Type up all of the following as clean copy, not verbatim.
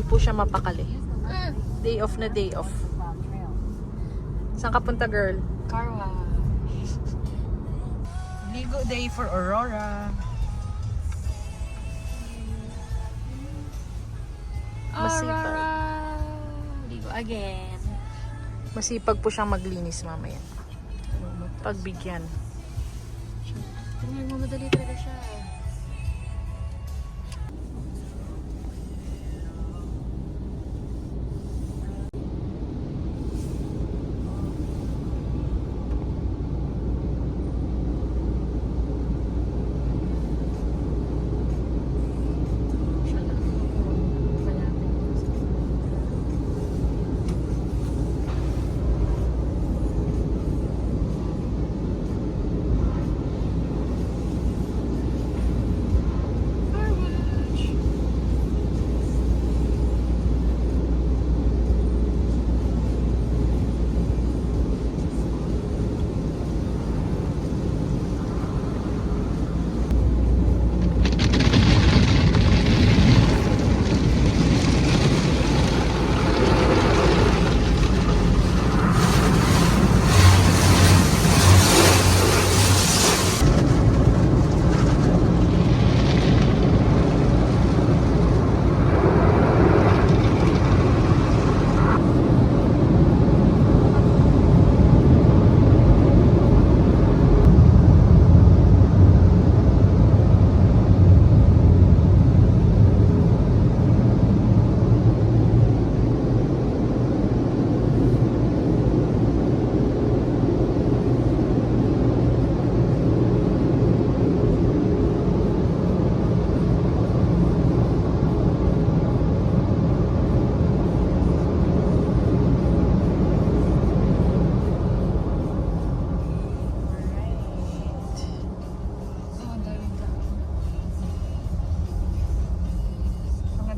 po siya mapakali. Day off na day off. Saan ka punta, girl? Car wash. Ligo day for Aurora. Masipag. Aurora. Ligo again. Masipag po siyang maglinis mamaya. Pagbigyan. Mamadali talaga siya.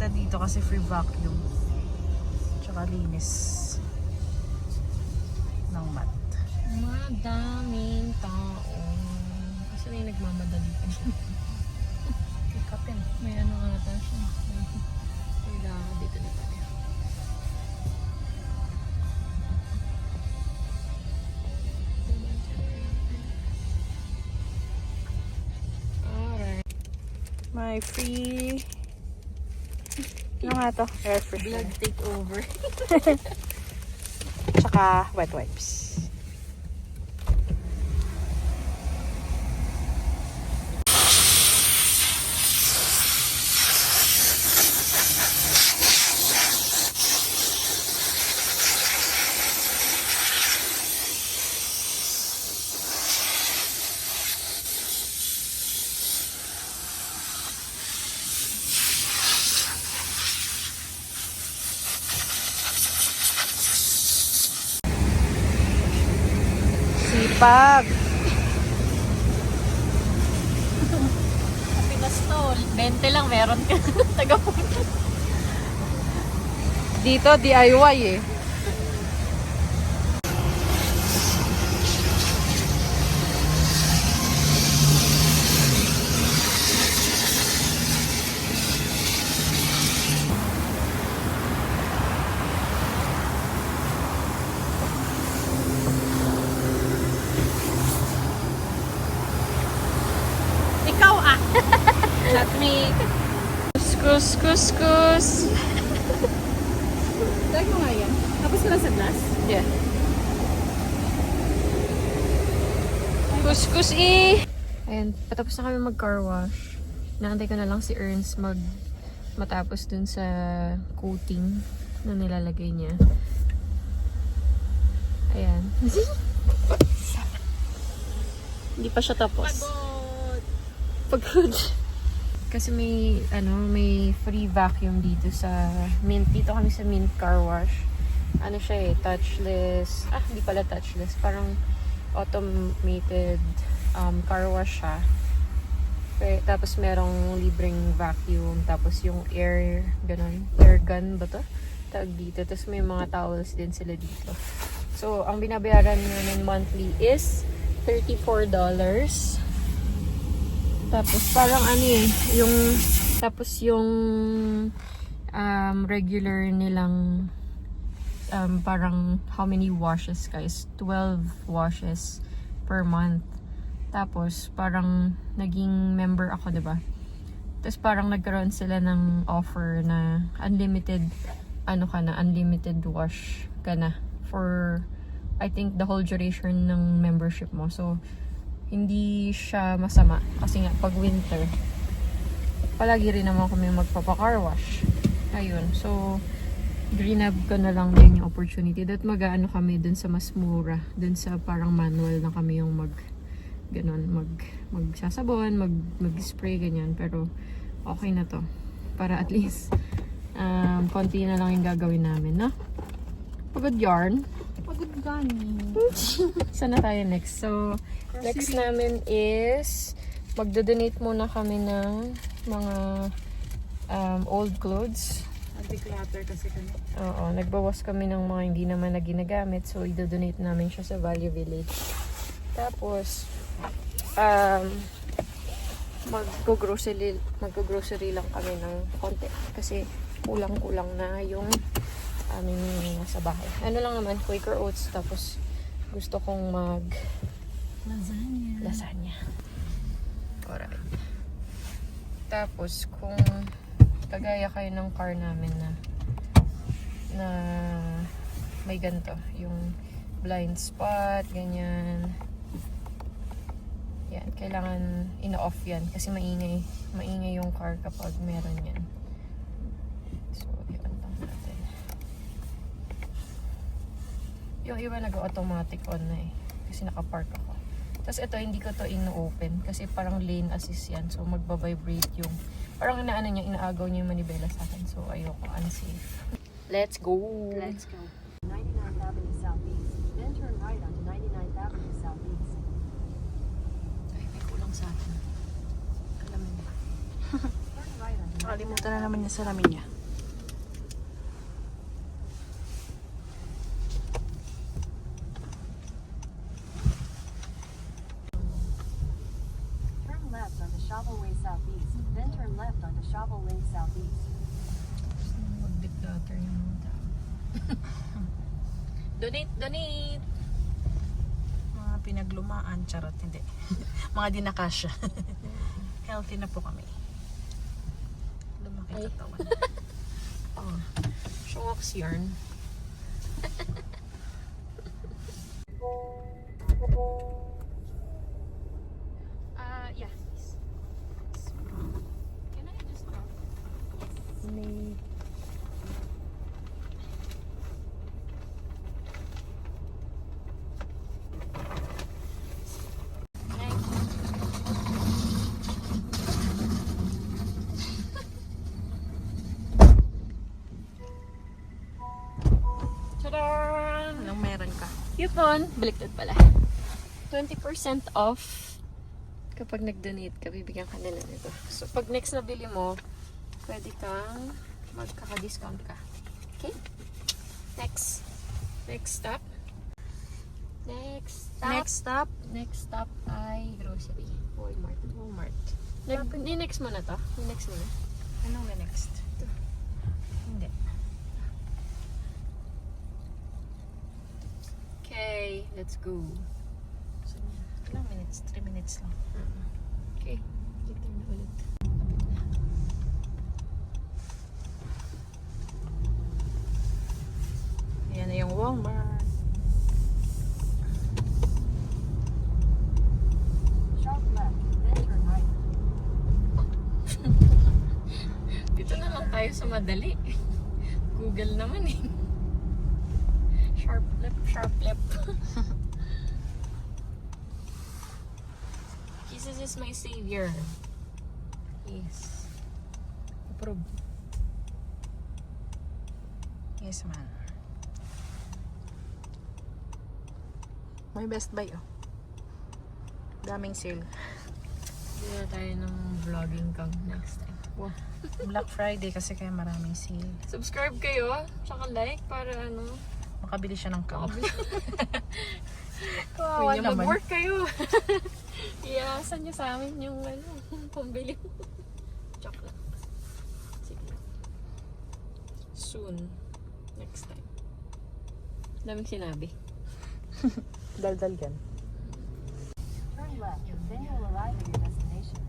Dito kasi free vacuum. Tsaka linis ng mat. Madaming tao. Kasi may nagmamadali pa siya. Kapin. May ano nga ata siya. May dama dito na pala. Alright. May free... Ano nga to? Air freshener. Blood take over. Tsaka wet wipes. Sipag. Pinas to. 20 lang meron ka. Taga-punta. Dito DIY eh. Ikaw ah. Not me. Kus. Tag mo nga yan. Tapos ka lang sa glass? Yeah. Kus eh. Ayan, patapos na kami mag-car wash. Naantay ko na lang si Ernst matapos dun sa coating na nilalagay niya. Ayan. Hindi pa siya tapos. Pagod. Kasi may free vacuum dito sa Mint. Dito kami sa Mint car wash. Ano siya eh, touchless. Hindi pala touchless. Parang automated car wash siya. Tapos merong libreng vacuum. Tapos yung air gun ba to? Tawag dito. Tapos may mga towels din sila dito. So, ang binabayaran namin monthly is $34. Tapos parang yung regular nilang parang how many washes guys? 12 washes per month. Tapos parang naging member ako, 'di ba? Tapos parang nagkaroon sila ng offer na unlimited unlimited wash ka na for I think the whole duration ng membership mo. So hindi siya masama kasi nga pag winter palagi rin naman kami magpapa-car wash. Ayun. So greenab ko na lang din yung opportunity that mag-aano kami dun sa mas mura, dun sa parang manual na kami yung magsasabon, mag-spray ganyan, pero okay na to para at least konti na lang yung gagawin namin, no? Pagod yarn. Pagod gani. Saan na tayo next? So next namin is magdo-donate muna kami ng mga old clothes. Declutter kasi kami. Oo, nagbawas kami ng mga hindi naman na ginagamit. So, i-donate namin siya sa Value Village. Tapos, mag-grocery lang kami ng konti. Kasi, kulang-kulang na yung aming nasa bahay. Ano lang naman, Quaker Oats. Tapos, gusto kong lasagna. Alright. Tapos, kung kagaya kayo ng car namin na may ganito, yung blind spot, ganyan. Yan, kailangan ina-off yan kasi maingay yung car kapag meron yan. So, yan lang natin. Yung iba nag-automatic on na eh kasi naka-park ako. Tapos ito, hindi ko to ino-open kasi parang lane assist yan. So, magbabibrate yung parang inaagaw niya yung manibela sa akin. So, ayoko. Unsafe. Let's go! Let's go. 99th Avenue Southeast. Then turn right onto 99th Avenue Southeast. Ay, may kulang sa akin. Alam mo ba? Turn right onto Nakalimutan na naman niya sa lamin niya. Turn left onto Shovel Way Southeast. Then turn left onto Shovel Lane Southeast. Mag-declutter yung mga tao. Donate! Mga pinaglumaan, charot, hindi. Mga di nakasya. Healthy na po kami. Lumaki Ay. katawan. Oh, Showbox yarn. Yeah. Can I just may Tadaan! Anong meron ka? Coupon! Baliktad pala. 20% off kapag nag-donate ka, bibigyan ka nila nito. So, pag next na bili mo, pwede kang magkaka-discount ka. Okay? Next. Next stop. Next stop ay grocery. Walmart. Next mo na to? Next mo na? Anong next? Hindi. Okay, let's go. So, ilang minutes? 3 minutes lang. Okay, later na ulit. Ayan na yung Walmart. Sharp left. Then turn right. Dito na lang tayo sa madali. Google naman eh. Sharp left. Jesus is my savior. Yes. Approve. Yes, man. May Best Buy, oh. Daming sale. Hindi na tayo ng vlogging kang next time. Wow. Black Friday kasi kaya maraming sale. Subscribe kayo, tsaka like para ano. Makabili siya ng kao. Kawawa Yun na, naman. mag-work kayo. Iaasan nyo sa amin yung pambili. Chocolate. Sige. Soon. Next time. Daming sinabi. Daldal yan. Turn left, then you'll arrive at your destination.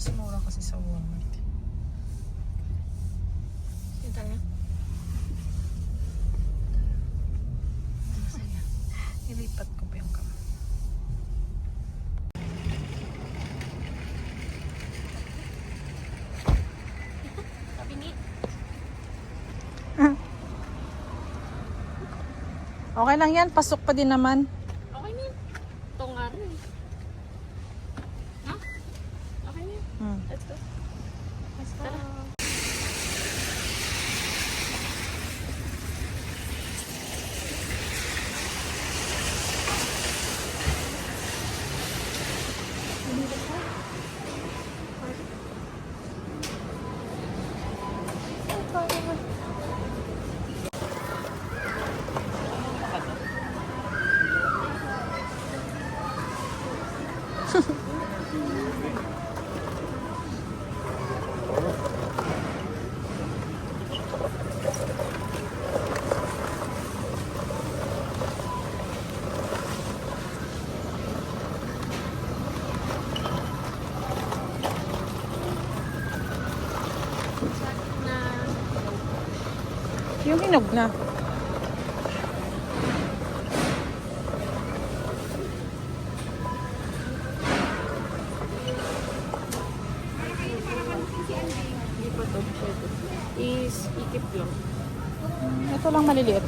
Mas mura kasi sa Walmart. Sino tayo? Ilipat ko pa yung kamay. Kabingi. Okay lang yan, pasok pa din naman. Okay na yun. Ito nga rin. Ha? Okay na yun. Let's go. Let's go. Yung hinog na. Hindi pa to. Pwede. Ikip lang. Ito lang maliliit.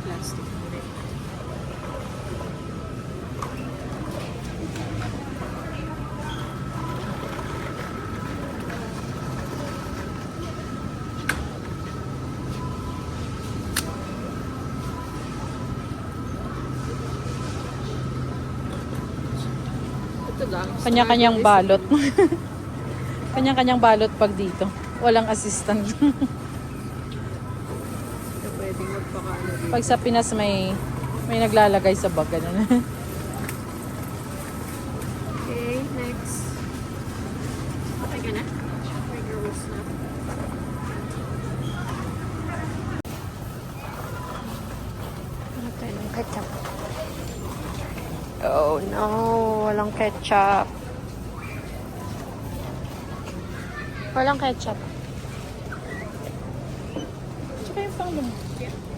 Plastic. Ito lang. Kanya-kanyang balot. Kanya-kanyang balot pag dito. Walang assistant. Pwedeng magpakaano dito. Pag sa Pinas may naglalagay sa bag. Ganun. Okay, next. Okay ka na? May girls na. Ano tayo ng ketchup? Oh no, walang ketchup. Walang ketchup. Tsaka yung pang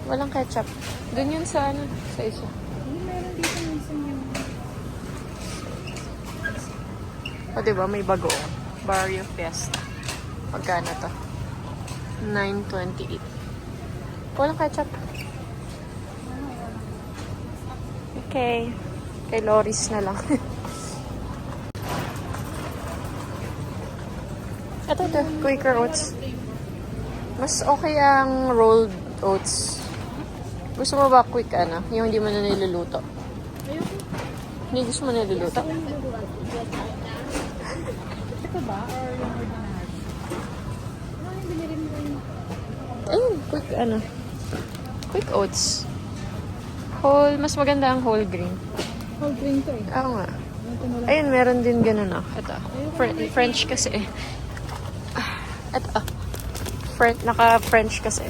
Walang ketchup. Doon yun sa ano, sa isa. meron dito minsan yung... O diba, may bagoong. Barrio Fiesta. Magkano to? $9.28. Walang ketchup. Okay. Kay Loris na lang. Ito. Quaker Oats. Mas okay ang rolled oats. Gusto mo ba quick ano? Yung hindi mo na niluluto? Hindi gusto mo niluluto? Ito ba? Or yung ordinary? Ano yung binili mo yung... Ayun, quick ano. Quick oats. Whole, mas maganda ang whole grain. Whole grain to eh. Oo nga. Ito mo lang. Ayun, meron din ganun ah. Ito. French kasi eh. Ito. Naka-French kasi.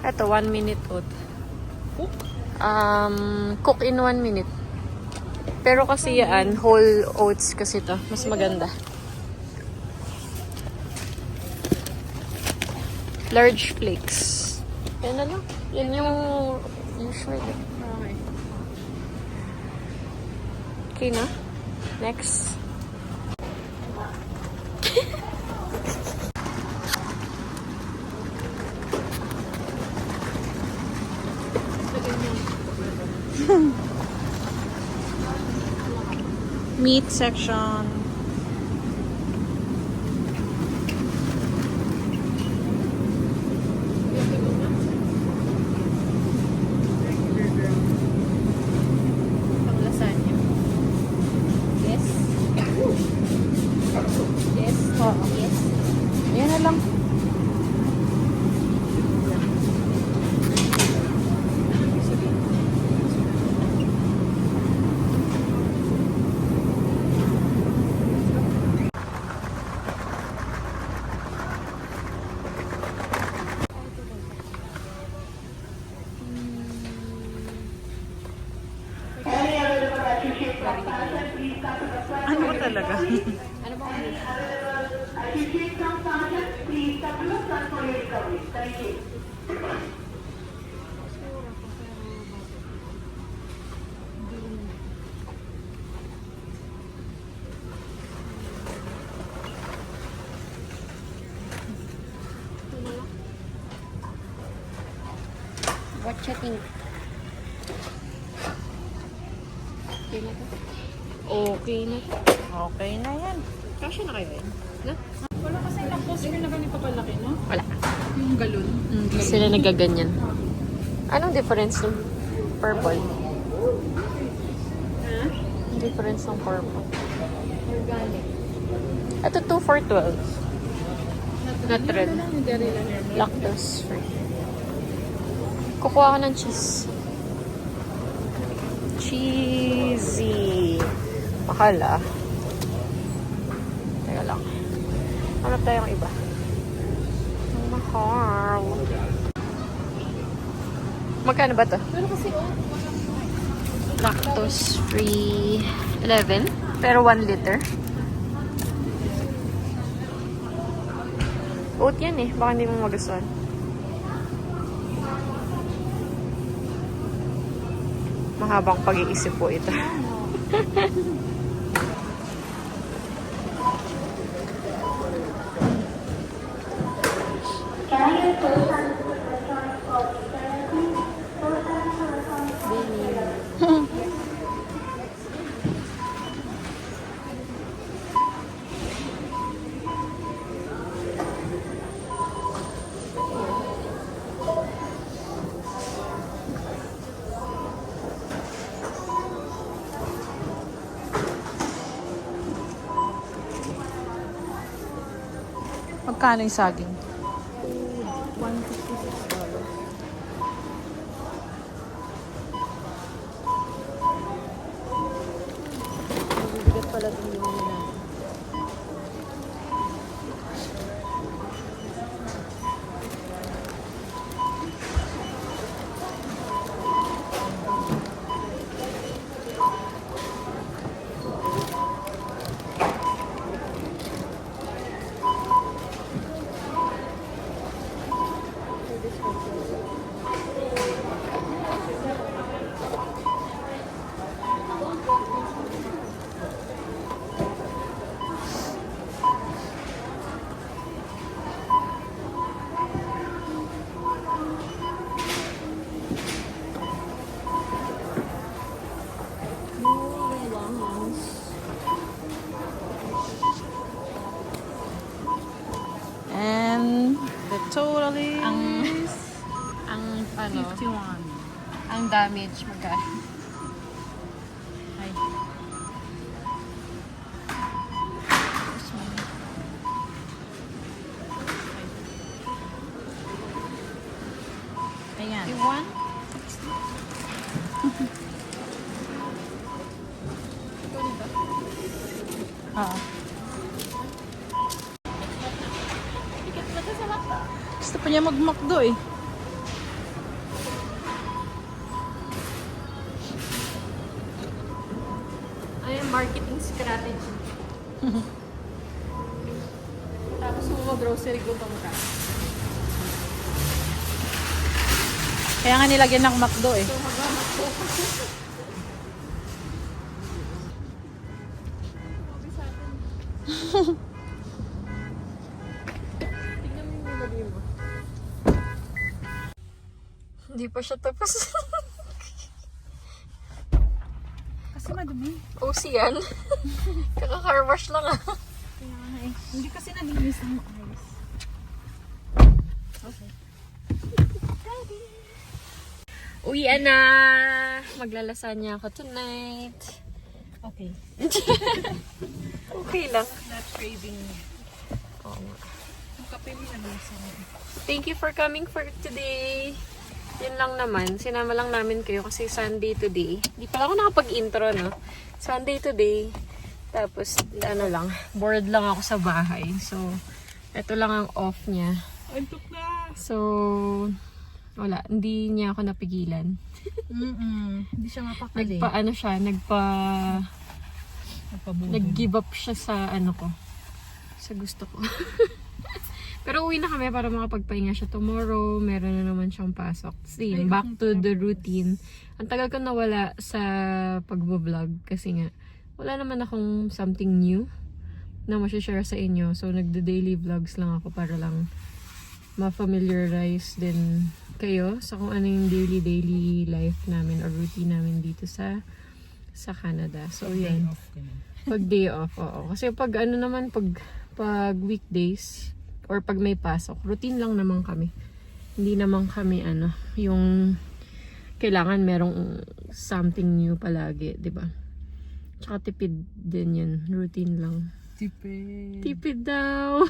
Ito, 1 minute oat. Cook? Cook in 1 minute. Pero kasi yan, whole oats kasi to. Mas maganda. Large flakes. Yan na lang. Yan yung usual. Okay. Okay na? Next. Meat section. Pang lasagna. Yes. Yes. Oo. Yes. Ayan na lang. What you think? Okay na to? Okay na to? Okay na yan. Kasya na kayo yun? No? Wala kasi lactose free na ganito kalaki, no? Wala. Yung galon. Sila nagaganyan. Anong difference ng purple? Ang difference ng purple? Organic. Ito 2 for 12. Not red. Yung dairy lang yan. Lactose free. Kukuha ko ng cheese. Cheesy. Mahal ah. Teka lang. Hanap tayong iba. Mahal. Magkano ba to? Pero kasi, Lactose free 11. Pero 1 liter. Oat yan eh. Baka hindi mo magustuhan. Mahabang pag-iisip po ito. magkano yung saging? Bigat pala itong limang na. And the total is Ang ano, 51. ang damage magkano? Ay. Ayan. You want? Oo. Gusto pa niya mag-McDo eh. Ay, marketing strategy. Tapos mo grocery go pa ka. Kaya nga nilagyan ng McDo eh. Tingnan mo yung nilagay mo. Hindi pa siya tapos. Kasi madumi. OC yan. Kaka-car wash lang ah. Kaya nga eh. Hindi kasi nalinis ng ayos. Okay. Uwian na! Maglalasanya ako tonight. Okay. Okay lang. Not craving. Oo nga. Ang kape mo nalisa na. Thank you for coming for today. Yun lang naman. Sinama lang namin kayo kasi Sunday today. Di pala ako nakapag-intro, no? Sunday today. Tapos, ano lang, bored lang ako sa bahay. So, ito lang ang off niya. Antok na. So, wala. Hindi niya ako napigilan. Hindi siya mapakali. Nag-give up siya sa ano ko. Sa gusto ko. Pero uwi na kami para makapagpahinga siya tomorrow. Meron na naman siyang pasok. See, back to the routine. Ang tagal ko nawala sa pag-vlog kasi nga wala naman akong something new na masashare sa inyo. So, nagda-daily vlogs lang ako para lang ma-familiarize din kayo sa kung ano yung daily life namin or routine namin dito sa Canada. So, yan. Pag day off, oo. Kasi pag ano naman, pag weekdays or pag may pasok, routine lang naman kami. Hindi naman kami yung kailangan merong something new palagi, 'di ba? Tsaka tipid din yun. Routine lang. Tipid daw.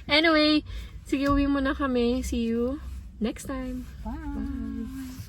Anyway, sige, uwi muna kami. See you next time. Bye. Bye.